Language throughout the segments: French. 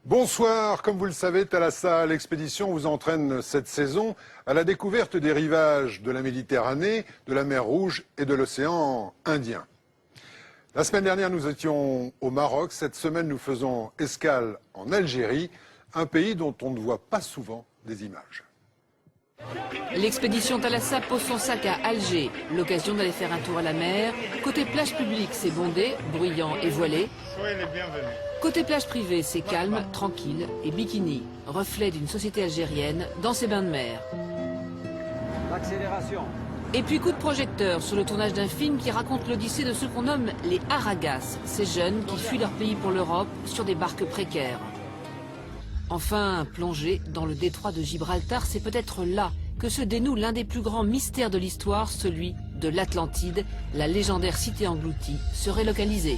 Bonsoir, comme vous le savez, Thalassa, l'expédition vous entraîne cette saison à la découverte des rivages de la Méditerranée, de la mer Rouge et de l'océan Indien. La semaine dernière, nous étions au Maroc. Cette semaine, nous faisons escale en Algérie, un pays dont on ne voit pas souvent des images. L'expédition Thalassa pose son sac à Alger. L'occasion d'aller faire un tour à la mer. Côté plage publique, c'est bondé, bruyant et voilé. Soyez les bienvenus. Côté plage privée, c'est calme, tranquille et bikini. Reflet d'une société algérienne dans ses bains de mer. Accélération. Et puis coup de projecteur sur le tournage d'un film qui raconte l'odyssée de ceux qu'on nomme les Haragas, ces jeunes qui fuient leur pays pour l'Europe sur des barques précaires. Enfin, plongée dans le détroit de Gibraltar, c'est peut-être là que se dénoue l'un des plus grands mystères de l'histoire, celui de l'Atlantide. La légendaire cité engloutie serait localisée.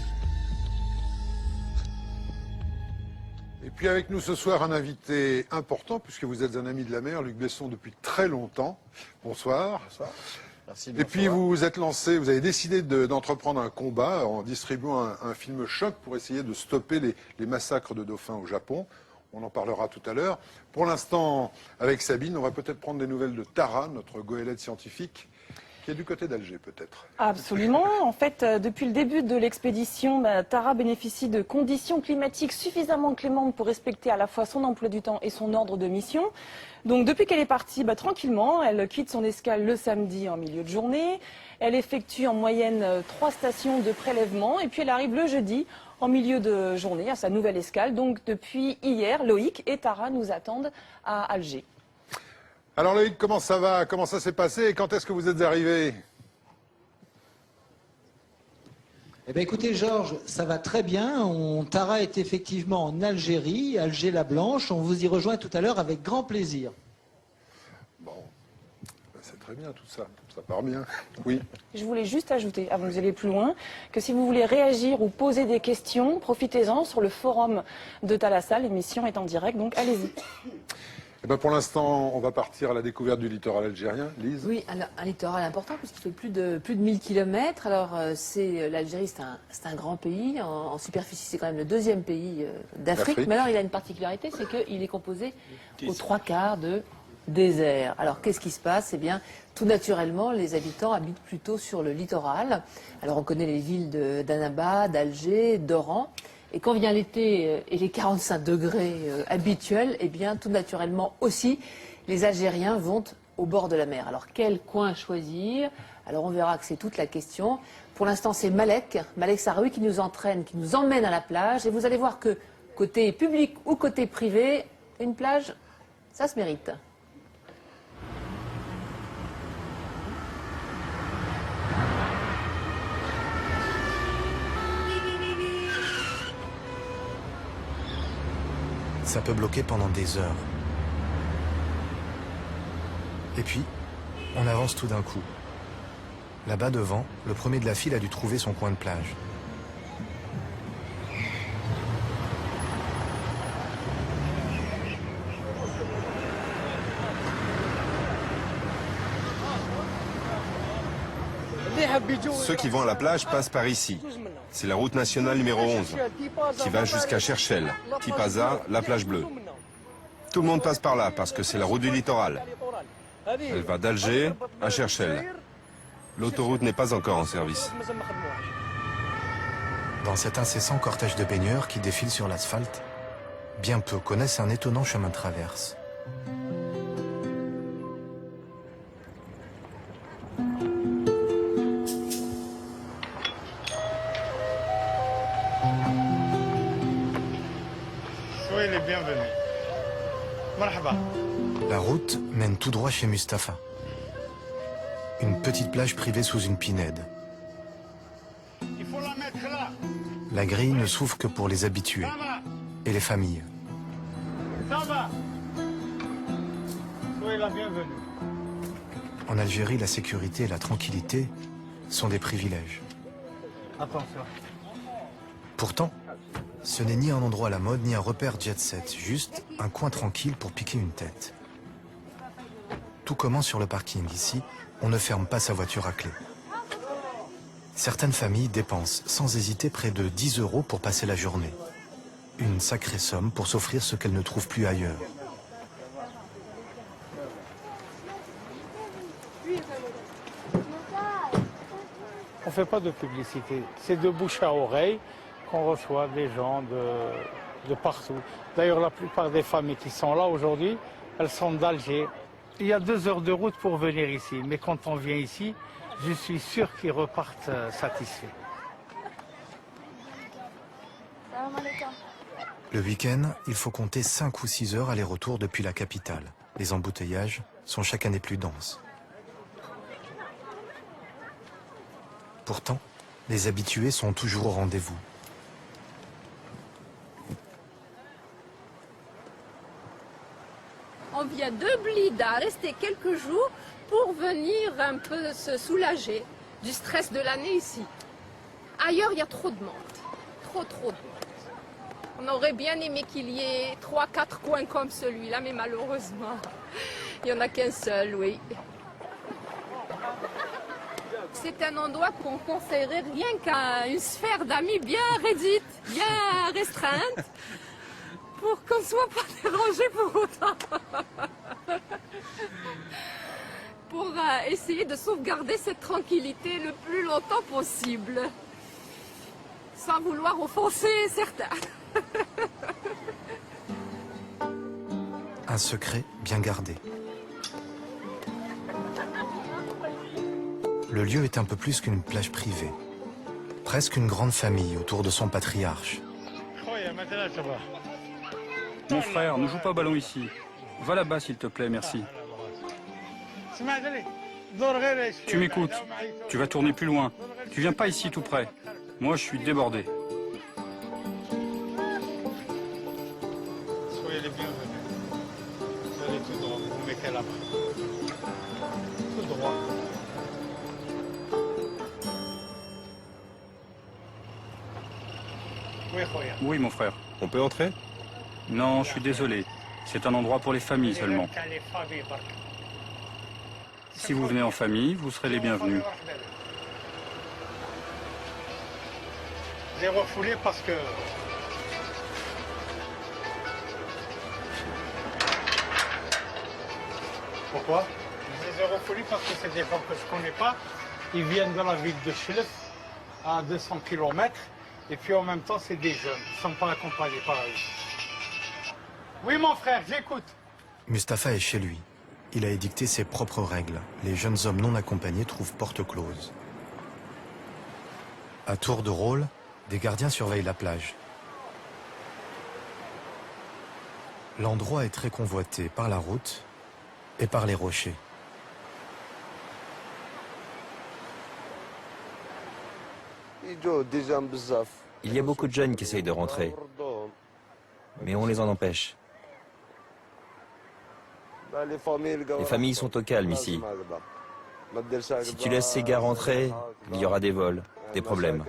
Et puis avec nous ce soir, un invité important, puisque vous êtes un ami de la mer, Luc Besson, depuis très longtemps. Bonsoir. Bonsoir. Merci. Et puis vous vous êtes lancé, vous avez décidé d'entreprendre un combat en distribuant un film choc pour essayer de stopper les massacres de dauphins au Japon. On en parlera tout à l'heure. Pour l'instant, avec Sabine, on va peut-être prendre des nouvelles de Tara, notre goélette scientifique, qui est du côté d'Alger peut-être. Absolument. En fait, depuis le début de l'expédition, Tara bénéficie de conditions climatiques suffisamment clémentes pour respecter à la fois son emploi du temps et son ordre de mission. Donc depuis qu'elle est partie, tranquillement, elle quitte son escale le samedi en milieu de journée. Elle effectue en moyenne 3 stations de prélèvement et puis elle arrive le jeudi en milieu de journée à sa nouvelle escale. Donc depuis hier, Loïc et Tara nous attendent à Alger. Alors Loïc, comment ça va? Comment ça s'est passé? Et quand est-ce que vous êtes arrivé? Eh bien écoutez Georges, ça va très bien. Tara est effectivement en Algérie, Alger-la-Blanche. On vous y rejoint tout à l'heure avec grand plaisir. Bon, c'est très bien tout ça. Ça part bien. Oui. Je voulais juste ajouter, avant que vous alliez plus loin, que si vous voulez réagir ou poser des questions, profitez-en sur le forum de Thalassa. L'émission est en direct, donc allez-y. Eh ben pour l'instant, on va partir à la découverte du littoral algérien. Lise? Oui, un littoral important puisqu'il fait plus de 1000 km. Alors l'Algérie, c'est un grand pays. En superficie, c'est quand même le 2e pays d'Afrique. Mais alors il a une particularité, c'est qu'il est composé aux 3/4 de désert. Alors qu'est-ce qui se passe? Eh bien, tout naturellement, les habitants habitent plutôt sur le littoral. Alors on connaît les villes d'Annaba, d'Alger, d'Oran. Et quand vient l'été et les 45 degrés habituels, eh bien, tout naturellement aussi, les Algériens vont au bord de la mer. Alors, quel coin choisir? Alors, on verra que c'est toute la question. Pour l'instant, c'est Malek Sahraoui qui nous entraîne, qui nous emmène à la plage. Et vous allez voir que, côté public ou côté privé, une plage, ça se mérite. Ça peut bloquer pendant des heures. Et puis, on avance tout d'un coup. Là-bas devant, le premier de la file a dû trouver son coin de plage. Ceux qui vont à la plage passent par ici. C'est la route nationale numéro 11, qui va jusqu'à Cherchel, Tipaza, la plage bleue. Tout le monde passe par là, parce que c'est la route du littoral. Elle va d'Alger à Cherchel. L'autoroute n'est pas encore en service. Dans cet incessant cortège de baigneurs qui défilent sur l'asphalte, bien peu connaissent un étonnant chemin de traverse. Soyez les bienvenus. Marhaba. La route mène tout droit chez Mustapha. Une petite plage privée sous une pinède. Il faut la mettre là. La grille ne s'ouvre que pour les habitués Ça va. et les familles. Ça va. Soyez la bienvenue. En Algérie, la sécurité et la tranquillité sont des privilèges. Attention. Pourtant, ce n'est ni un endroit à la mode, ni un repère jet-set, juste un coin tranquille pour piquer une tête. Tout commence sur le parking. Ici, on ne ferme pas sa voiture à clé. Certaines familles dépensent sans hésiter près de 10 € pour passer la journée. Une sacrée somme pour s'offrir ce qu'elles ne trouvent plus ailleurs. On ne fait pas de publicité. C'est de bouche à oreille qu'on reçoit des gens de partout. D'ailleurs, la plupart des familles qui sont là aujourd'hui, elles sont d'Alger. Il y a 2 heures de route pour venir ici. Mais quand on vient ici, je suis sûr qu'ils repartent satisfaits. Le week-end, il faut compter 5 ou 6 heures aller-retour depuis la capitale. Les embouteillages sont chaque année plus denses. Pourtant, les habitués sont toujours au rendez-vous. On vient de Blida rester quelques jours pour venir un peu se soulager du stress de l'année ici. Ailleurs, il y a trop de monde. Trop de monde. On aurait bien aimé qu'il y ait 3-4 coins comme celui-là, mais malheureusement, il n'y en a qu'un seul, oui. C'est un endroit qu'on conseillerait rien qu'à une sphère d'amis bien réduite, bien restreinte, pour qu'on ne soit pas dérangé pour autant. Pour essayer de sauvegarder cette tranquillité le plus longtemps possible, sans vouloir offenser certains. Un secret bien gardé. Le lieu est un peu plus qu'une plage privée. Presque une grande famille autour de son patriarche. Mon frère, ne joue pas au ballon ici. Va là-bas, s'il te plaît, merci. Tu m'écoutes. Tu vas tourner plus loin. Tu viens pas ici tout près. Moi, je suis débordé. Soyez les bienvenus. Vous allez tout droit, vous mettez là-bas. Tout droit. Oui, Khoya. Oui, mon frère. On peut entrer? Non, je suis désolé. C'est un endroit pour les familles seulement. Si vous venez en famille, vous serez les bienvenus. J'ai refoulé parce que... Pourquoi? Je les ai refoulés parce que c'est des gens que je ne connais pas. Ils viennent de la ville de Chlef, à 200 km. Et puis en même temps, c'est des jeunes. Ils ne sont pas accompagnés par eux. Oui, mon frère, j'écoute. Mustapha est chez lui. Il a édicté ses propres règles. Les jeunes hommes non accompagnés trouvent porte close. À tour de rôle, des gardiens surveillent la plage. L'endroit est très convoité par la route et par les rochers. Il y a beaucoup de jeunes qui essayent de rentrer, mais on les en empêche. Les familles sont au calme ici. Si tu laisses ces gars rentrer, il y aura des vols, des problèmes.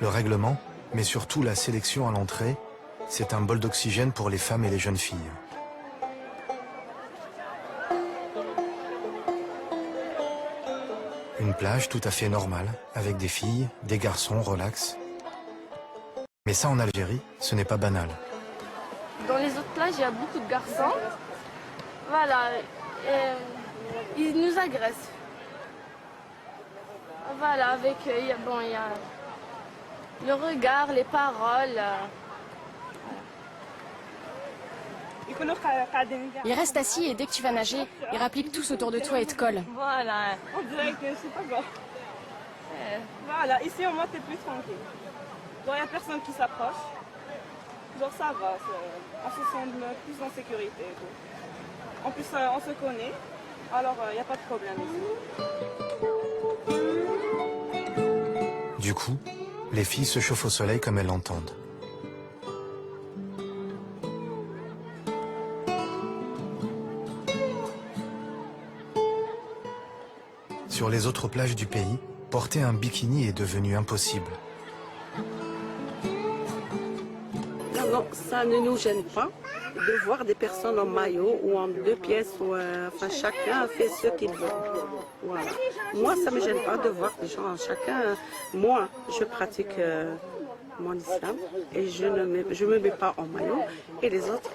Le règlement, mais surtout la sélection à l'entrée, c'est un bol d'oxygène pour les femmes et les jeunes filles. Une plage tout à fait normale, avec des filles, des garçons, relax. Mais ça en Algérie, ce n'est pas banal. Dans les autres plages, il y a beaucoup de garçons. Voilà, ils nous agressent. Voilà, avec, il y a le regard, les paroles. Ils restent assis et dès que tu vas nager, ils rappliquent tous autour de toi et te collent. Voilà. On dirait que c'est pas grave. Voilà, ici au moins t'es plus tranquille. Genre, il n'y a personne qui s'approche. Genre, ça va, on se sent plus en sécurité. Et tout. En plus, on se connaît, alors il n'y a pas de problème ici. Du coup, les filles se chauffent au soleil comme elles l'entendent. Sur les autres plages du pays, porter un bikini est devenu impossible. Non, ça ne nous gêne pas de voir des personnes en maillot ou en 2 pièces. Enfin, chacun fait ce qu'il veut. Voilà. Moi, ça ne me gêne pas de voir des gens, chacun. Moi, je pratique mon islam et je ne me mets pas en maillot. Et les autres...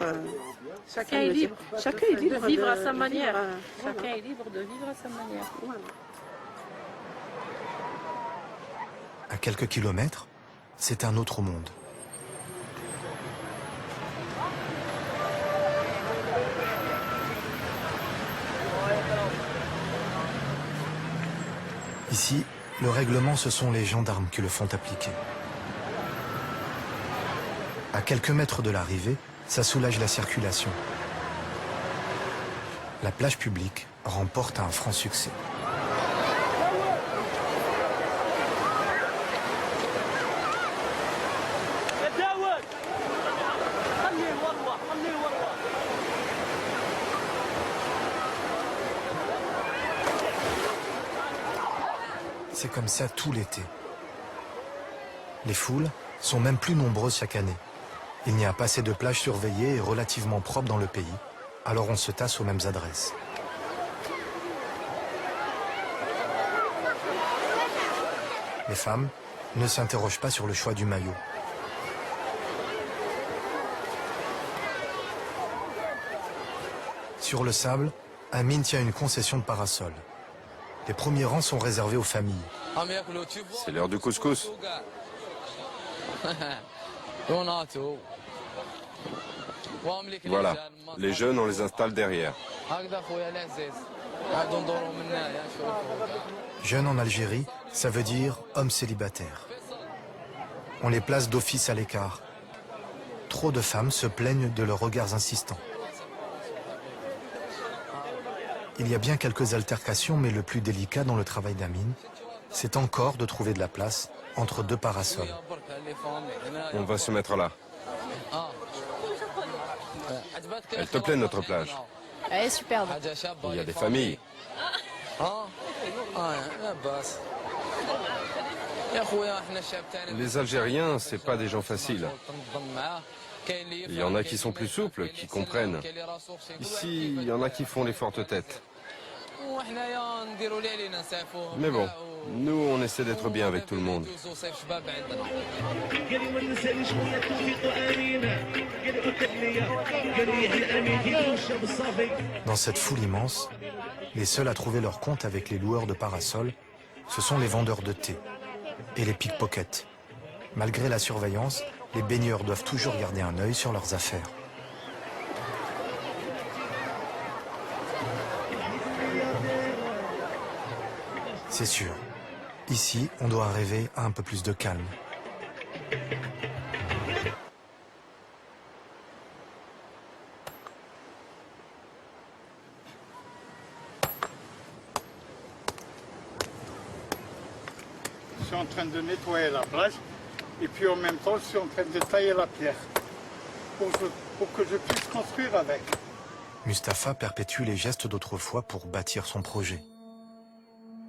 Chacun est libre. Chacun est libre de vivre à sa manière. Chacun est libre de vivre à sa manière. Voilà. À quelques kilomètres, c'est un autre monde. Ici, le règlement, ce sont les gendarmes qui le font appliquer. À quelques mètres de l'arrivée, ça soulage la circulation. La plage publique remporte un franc succès. C'est comme ça tout l'été. Les foules sont même plus nombreuses chaque année. Il n'y a pas assez de plages surveillées et relativement propres dans le pays, alors on se tasse aux mêmes adresses. Les femmes ne s'interrogent pas sur le choix du maillot. Sur le sable, Amine tient une concession de parasol. Les premiers rangs sont réservés aux familles. C'est l'heure du couscous. Voilà, les jeunes, on les installe derrière. Jeunes en Algérie, ça veut dire hommes célibataires. On les place d'office à l'écart. Trop de femmes se plaignent de leurs regards insistants. Il y a bien quelques altercations, mais le plus délicat dans le travail d'Amine, c'est encore de trouver de la place entre 2 parasols. On va se mettre là. Elle te plaît notre plage? Elle est superbe. Il y a des familles. Les Algériens, c'est pas des gens faciles. Il y en a qui sont plus souples, qui comprennent. Ici, il y en a qui font les fortes têtes. Mais bon, nous, on essaie d'être bien avec tout le monde. Dans cette foule immense, les seuls à trouver leur compte avec les loueurs de parasols, ce sont les vendeurs de thé et les pickpockets. Malgré la surveillance, les baigneurs doivent toujours garder un œil sur leurs affaires. C'est sûr, ici, on doit rêver à un peu plus de calme. Je suis en train de nettoyer la plage et puis en même temps je suis en train de tailler la pierre pour que je puisse construire avec. Mustapha perpétue les gestes d'autrefois pour bâtir son projet.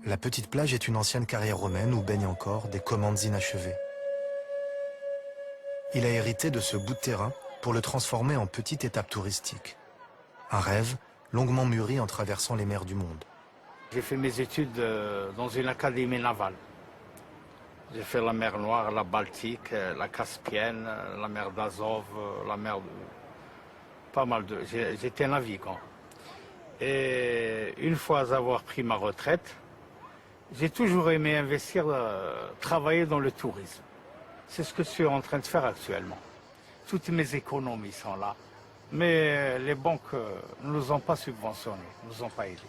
La petite plage est une ancienne carrière romaine où baignent encore des commandes inachevées. Il a hérité de ce bout de terrain pour le transformer en petite étape touristique. Un rêve longuement mûri en traversant les mers du monde. J'ai fait mes études dans une académie navale. J'ai fait la mer Noire, la Baltique, la Caspienne, la mer d'Azov, la mer de... Pas mal de... J'étais navigant. Et une fois avoir pris ma retraite, j'ai toujours aimé investir, travailler dans le tourisme. C'est ce que je suis en train de faire actuellement. Toutes mes économies sont là. Mais les banques ne nous ont pas subventionnés, ne nous ont pas aidés.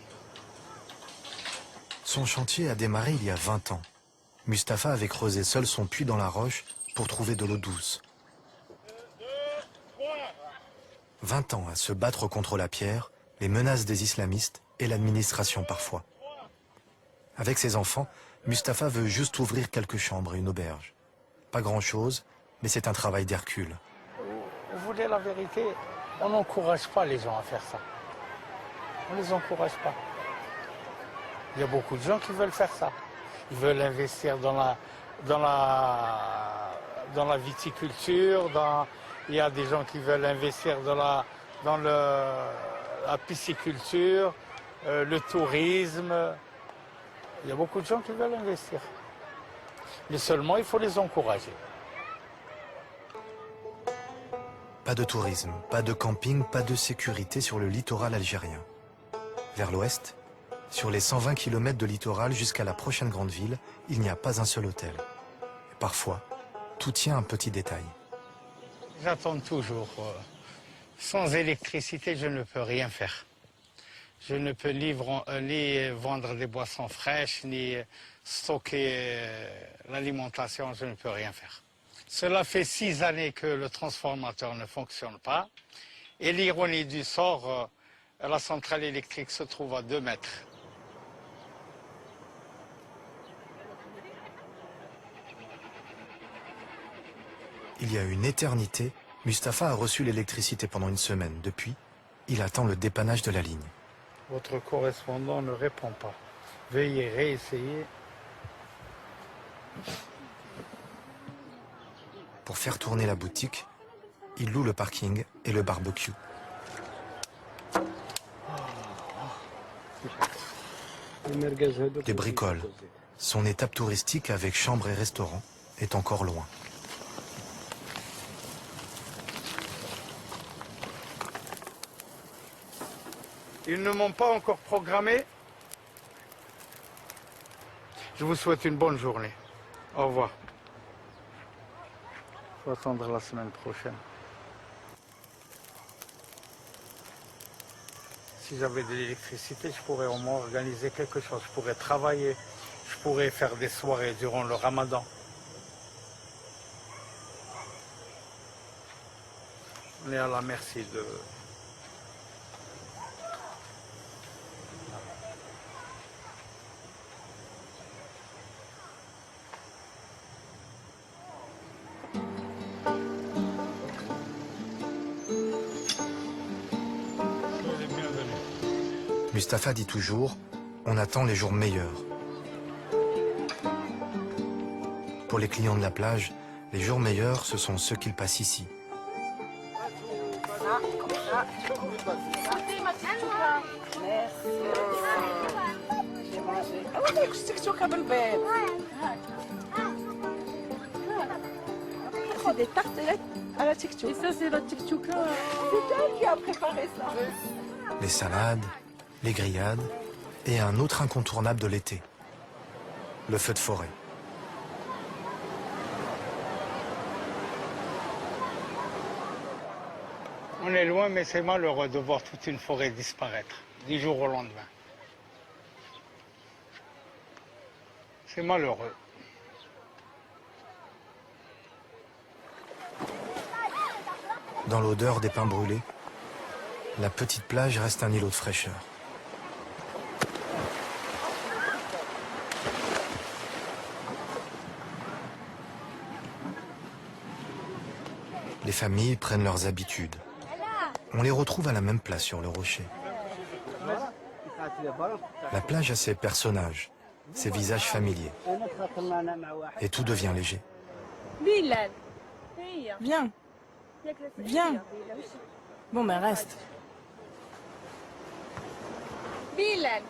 Son chantier a démarré il y a 20 ans. Mustapha avait creusé seul son puits dans la roche pour trouver de l'eau douce. 20 ans à se battre contre la pierre, les menaces des islamistes et l'administration parfois. Avec ses enfants, Mustapha veut juste ouvrir quelques chambres et une auberge. Pas grand-chose, mais c'est un travail d'Hercule. Vous voulez la vérité, on n'encourage pas les gens à faire ça. On ne les encourage pas. Il y a beaucoup de gens qui veulent faire ça. Ils veulent investir dans la viticulture, il y a des gens qui veulent investir dans la pisciculture, le tourisme. Il y a beaucoup de gens qui veulent investir. Mais seulement, il faut les encourager. Pas de tourisme, pas de camping, pas de sécurité sur le littoral algérien. Vers l'ouest, sur les 120 km de littoral jusqu'à la prochaine grande ville, il n'y a pas un seul hôtel. Et parfois, tout tient à un petit détail. J'attends toujours. Sans électricité, je ne peux rien faire. Je ne peux ni vendre des boissons fraîches, ni stocker l'alimentation, je ne peux rien faire. Cela fait 6 années que le transformateur ne fonctionne pas. Et l'ironie du sort, la centrale électrique se trouve à 2 mètres. Il y a une éternité, Mustapha a reçu l'électricité pendant une semaine. Depuis, il attend le dépannage de la ligne. Votre correspondant ne répond pas. Veuillez réessayer. Pour faire tourner la boutique, il loue le parking et le barbecue. Des bricoles. Son étape touristique avec chambre et restaurant est encore loin. Ils ne m'ont pas encore programmé. Je vous souhaite une bonne journée. Au revoir. Il faut attendre la semaine prochaine. Si j'avais de l'électricité, je pourrais au moins organiser quelque chose. Je pourrais travailler. Je pourrais faire des soirées durant le ramadan. On est à la merci de... Mustapha dit toujours, on attend les jours meilleurs. Pour les clients de la plage, les jours meilleurs, ce sont ceux qu'ils passent ici. C'est des tartelettes à la tchouka. Et ça, c'est votre tchouka. C'est elle qui a préparé ça. Les salades, les grillades et un autre incontournable de l'été, le feu de forêt. On est loin, mais c'est malheureux de voir toute une forêt disparaître, du jour au lendemain. C'est malheureux. Dans l'odeur des pins brûlés, la petite plage reste un îlot de fraîcheur. Les familles prennent leurs habitudes. On les retrouve à la même place sur le rocher. La plage a ses personnages, ses visages familiers. Et tout devient léger. Viens. Viens. Bon, ben reste. Bilal.